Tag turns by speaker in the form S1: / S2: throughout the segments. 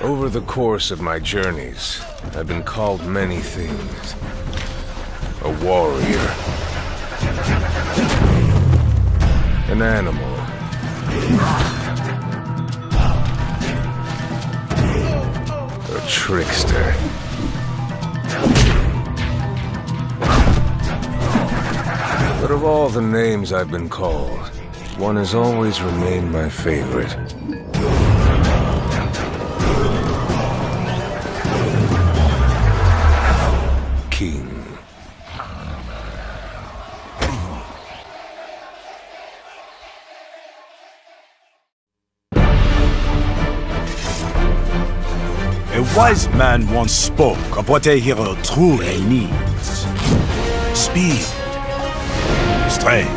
S1: Over the course of my journeys, I've been called many things. A warrior. An animal. A trickster. But of all the names I've been called, one has always remained my favorite. King.
S2: A wise man once spoke of what a hero truly needs. Speed, strength,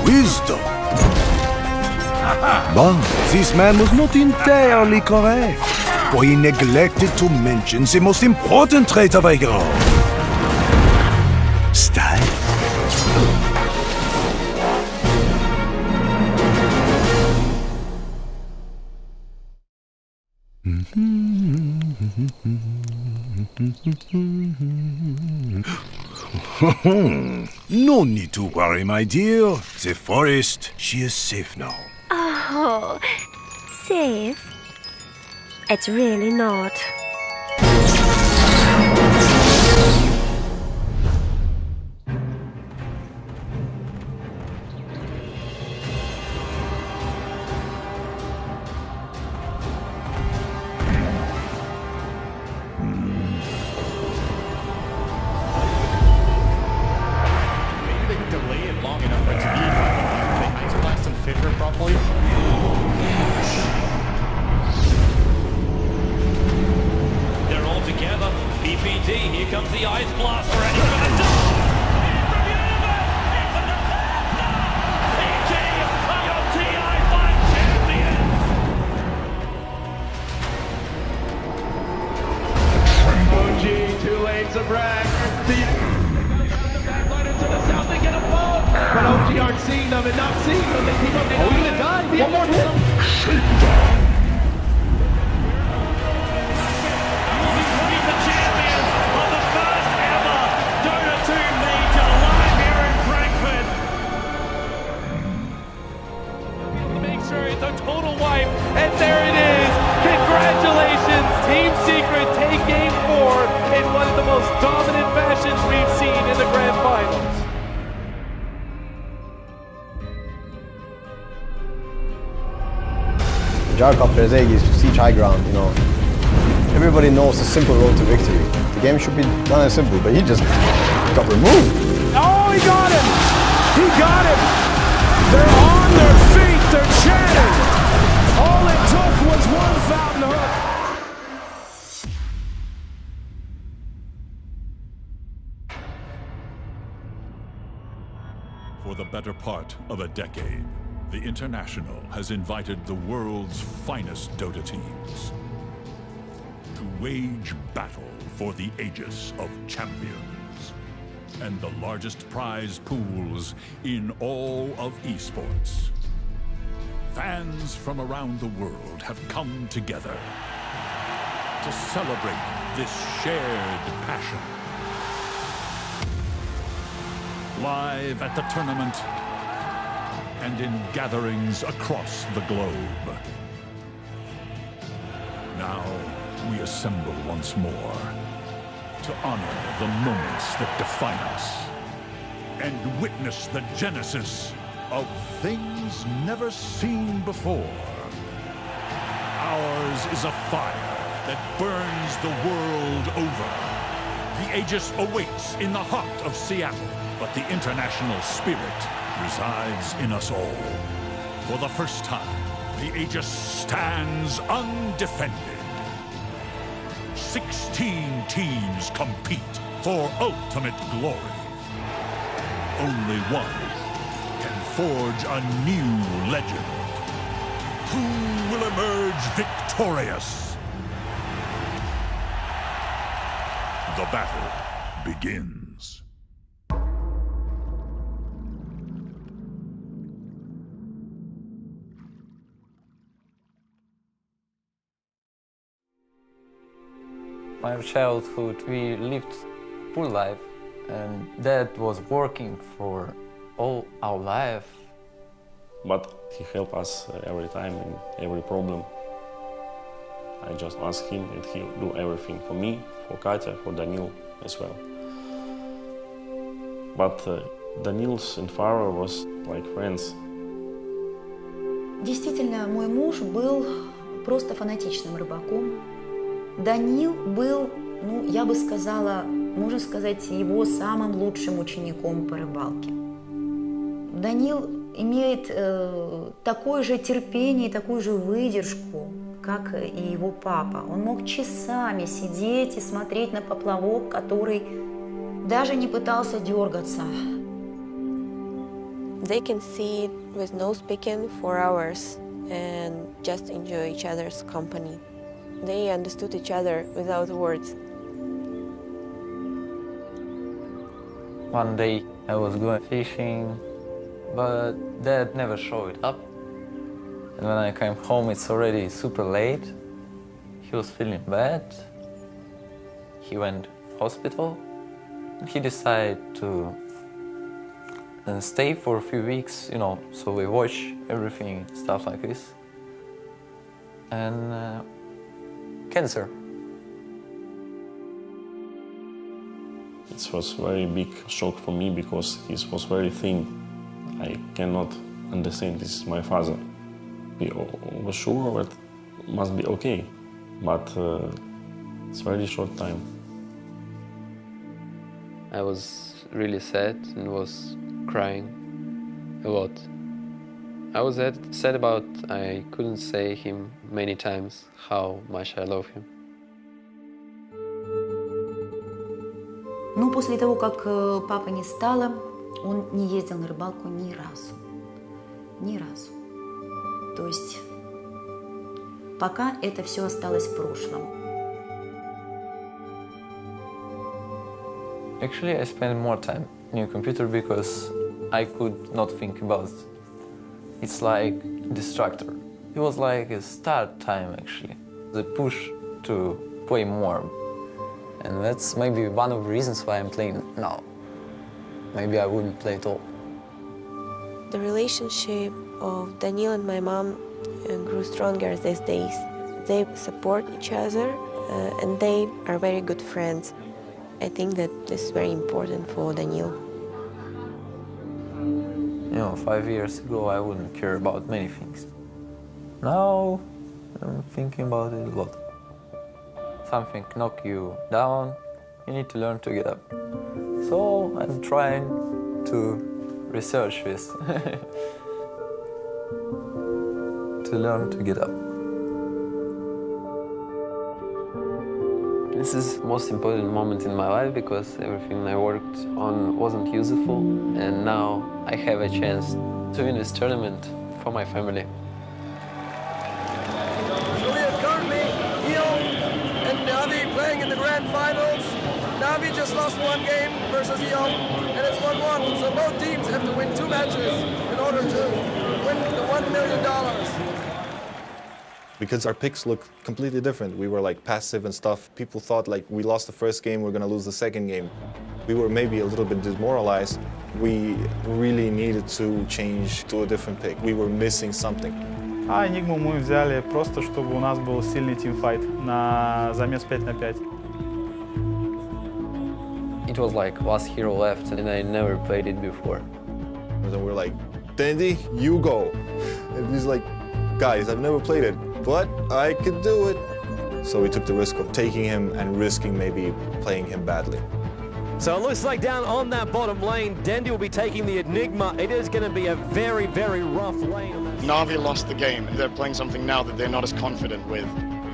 S2: wisdom. But this man was not entirely correct, for he neglected to mention the most important trait of a hero. Style. No need to worry, my dear. The forest, she is safe now.
S3: Oh, safe? It's really not.
S4: Properly. They're all together. PPT, here comes the ice blaster, and he's gonna die! PG are your TI5 champions! OG, too late to brag. The backline into the south, they get a ball, but OG aren't seeing them and not seeing them. They keep up. Are we gonna die? One more hit. The champions of the first ever Dota 2 Major live here in Frankfurt. Make sure it's a total wipe, and there it is. Congratulations, Team Secret take Game 4 in one of the most dominant fashions we've seen in the Grand Finals.
S5: Jarkov Rezeg is to siege high ground, you know. Everybody knows the simple road to victory. The game should be done as simple, but he just got removed.
S2: Oh, he got him! He got him! They're on their feet, they're chatting! All it took was one fountain hook.
S6: For the better part of a decade, the International has invited the world's finest Dota teams to wage battle for the Aegis of Champions and the largest prize pools in all of esports. Fans from around the world have come together to celebrate this shared passion. Live at the tournament and in gatherings across the globe. Now we assemble once more to honor the moments that define us and witness the genesis of things never seen before. Ours is a fire that burns the world over. The Aegis awaits in the heart of Seattle, but the international spirit resides in us all. For the first time, the Aegis stands undefended. 16 teams compete for ultimate glory. Only one can forge a new legend. Who will emerge victorious? The battle begins.
S7: my childhood, we lived full life, and Dad was working for all our life.
S8: But he helped us every time in every problem. I just ask him and he'll do everything for me, for Katya, for Danil as well. But Danil's and Farah was like friends.
S9: Действительно, мой муж был просто фанатичным рыбаком. Данил был, ну, я бы сказала, можно сказать, его самым лучшим учеником по рыбалке. Данил имеет такое же терпение, такую же выдержку, как и его папа. Он мог часами сидеть и смотреть на поплавок, который даже не пытался дергаться.
S10: They can sit with no speaking for hours and just enjoy each other's company. They understood each other without words.
S7: One day I was going fishing, but Dad never showed up. And when I came home, it's already super late. He was feeling bad. He went to hospital. He decided to stay for a few weeks, you know, so we watch everything, stuff like this. And cancer.
S8: It was a very big shock for me because he was very thin. I cannot understand, this is my father. We were sure that it must be okay, but it's a very short time.
S11: I was really sad and was crying a lot. I was sad about I couldn't say him many times how much I love him.
S9: Но после того, как папы не стало, он не ездил на рыбалку ни разу. Ни разу. То есть пока это все осталось в прошлом.
S7: Actually, I spent more time in a computer because I could not think about it. It's like distractor. It was like a start time, actually. The push to play more. And that's maybe one of the reasons why I'm playing now. Maybe I wouldn't play at all.
S10: The relationship of Daniil and my mom grew stronger these days. They support each other and they are very good friends. I think that this is very important for Daniil.
S7: You know, 5 years ago I wouldn't care about many things. Now I'm thinking about it a lot. Something knock you down, you need to learn to get up. So I'm trying to research this, to learn to get up. This is the most important moment in my life because everything I worked on wasn't useful, and now I have a chance to win this tournament for my family.
S12: So we are currently and Navi playing in the grand finals. Navi just lost one game versus Eon, and it's 1-1. So both teams have to win 2 matches in order to win the $1 million.
S5: Because our picks look completely different. We were like passive and stuff. People thought like we lost the first game, we're gonna lose the second game. We were maybe a little bit demoralized. We really needed to change to a different pick. We were missing something.
S13: А Enigmu мы взяли просто, чтобы у нас был сильный тимфайт на замес 5 на 5.
S7: It was like last hero left, and I never played it before.
S5: And then we're like, Dandy, you go. And he's like, guys, I've never played it, but I could do it. So we took the risk of taking him and risking maybe playing him badly.
S2: So it looks like down on that bottom lane, Dandy will be taking the Enigma. It is going to be a very, very rough lane.
S14: Navi lost the game. They're playing something now that they're not as confident with.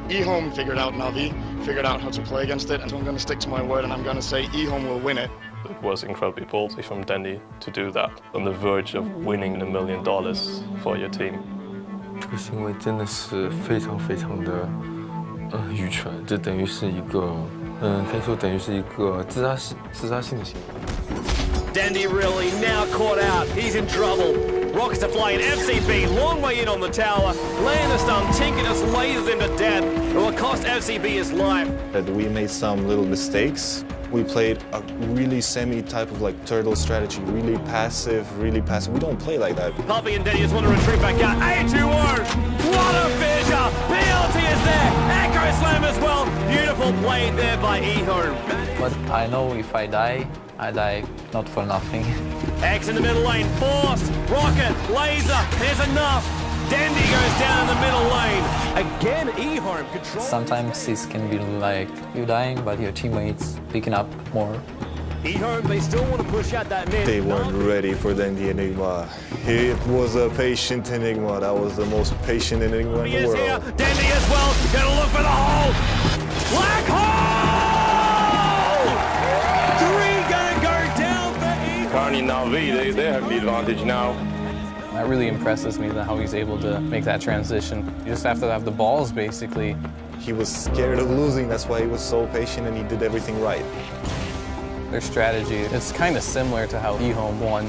S14: eHome figured out Navi, figured out how to play against it, and so I'm going to stick to my word and I'm going to say eHome will win it.
S15: It was incredibly ballsy from Dandy to do that, on the verge of winning $1 million for your team.
S16: 这个行为真的是非常非常的愚蠢，这等于是一个可以说等于是一个自杀性的行为。
S2: Dandy really now caught out. He's in trouble.
S17: Rockets are flying. FCB, long way in on the tower. Laying the stun. Tinker just lasers him to death. It will cost FCB his life.
S5: We made some little mistakes. We played a really semi-type of like turtle strategy, really passive, really passive. We don't play like that.
S17: Puppy and Denny just want to retreat back out. A2-1! What a finisher! BLT is there! Echo Slam as well! Beautiful play there by Ehome.
S7: But I know if I die not for nothing.
S17: X in the middle lane, forced, rocket, laser, there's enough. Dandy goes down in the middle lane. Again, Ehome controls.
S7: Sometimes this can be like you dying, but your teammates picking up more.
S17: Ehome, they still want to push out that mid.
S5: They weren't ready for Dandy Enigma. It was a patient Enigma. That was the most patient Enigma in the world.
S17: Here. Dandy as well, gonna look for the hole. Black hole! 3 gonna go down for Ehome.
S18: Carney and Navi, they have the advantage now.
S19: That really impresses me, how he's able to make that transition. You just have to have the balls, basically.
S5: He was scared of losing, that's why he was so patient and he did everything right.
S19: Their strategy, it's kind of similar to how Ehome won.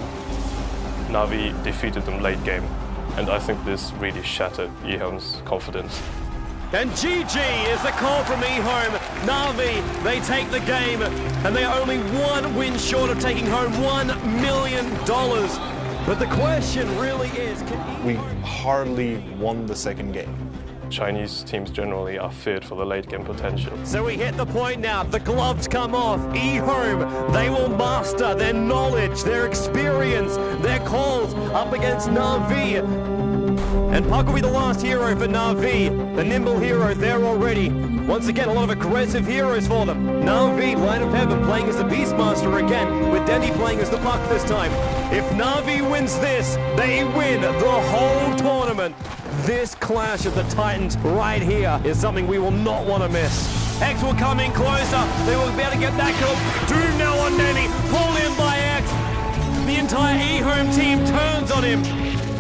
S15: Navi defeated them late game, and I think this really shattered Ehome's confidence.
S17: And GG is the call from Ehome. Navi, they take the game, and they are only 1 win short of taking home $1 million. But the question really is,
S5: we hardly won the second game.
S15: Chinese teams generally are feared for the late game potential.
S17: So we hit the point now, the gloves come off. Ehome, they will master their knowledge, their experience, their calls up against Navi. And Puck will be the last hero for Navi, the nimble hero there already. Once again, a lot of aggressive heroes for them. Navi, Line of Heaven, playing as the Beastmaster again, with Denny playing as the Puck this time. If Navi wins this, they win the whole tournament. This clash of the Titans right here is something we will not want to miss. X will come in closer. They will be able to get that kill. Doom now on Denny, pulled in by X. The entire Ehome team turns on him.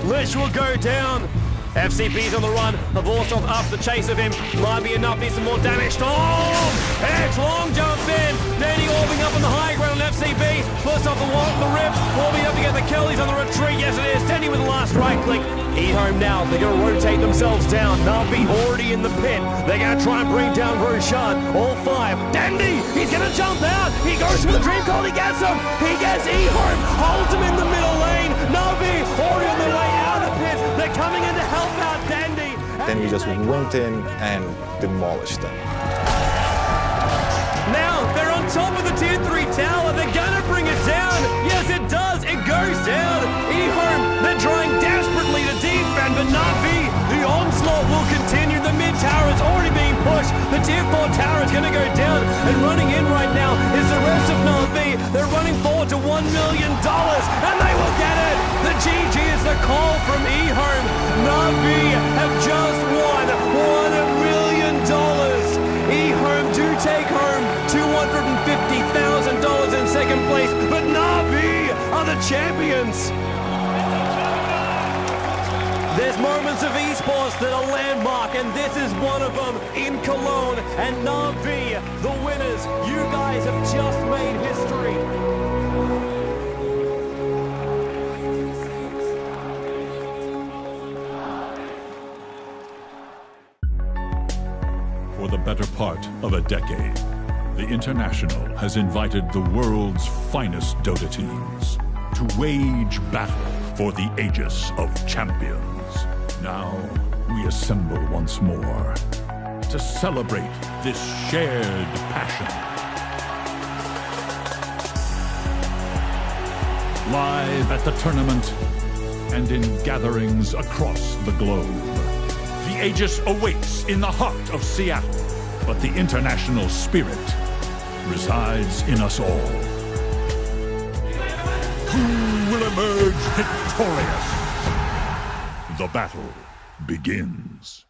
S17: Lish will go down. FCB's on the run.Avorsov up the chase of him. Might be enough, needs some more damage. Oh! X long jump in. Danny orbing up on the high ground on FCB. First off the wall, the rips. Orbing up to get the kill. He's on the retreat. Yes, it is. Danny with the last right click. Ehome now. They're going to rotate themselves down. Navi already in the pit. They're going to try and bring down Roshan. All 5. Dandy! He's going to jump out. He goes for the dream call. He gets him. He gets Ehome. Holds him in the middle lane. Navi already on the way out of the pit. They're coming in to help out Dandy.
S5: Then we just went in and demolished them.
S17: Now they're on top of the tier 3 tower. They're gonna bring it down. Yes, it does. It goes down. Ehome, they're trying desperately to defend, but Navi, the onslaught will continue. The mid tower is already being pushed. The tier 4 tower is gonna go down, and running in right now is the rest of Navi. They're running forward to $1 million, and they will get it. The GG is the call from Ehome. Navi have just won $1 million. Ehome do take home $250,000 in second place, but Navi are the champions. There's moments of esports that are landmark, and this is one of them in Cologne. And Navi, the winners, you guys have just made history.
S6: For the better part of a decade, the International has invited the world's finest Dota teams to wage battle for the Aegis of Champions. Now, we assemble once more to celebrate this shared passion. Live at the tournament and in gatherings across the globe, the Aegis awaits in the heart of Seattle, but the international spirit resides in us all. Who will emerge victorious? The battle begins.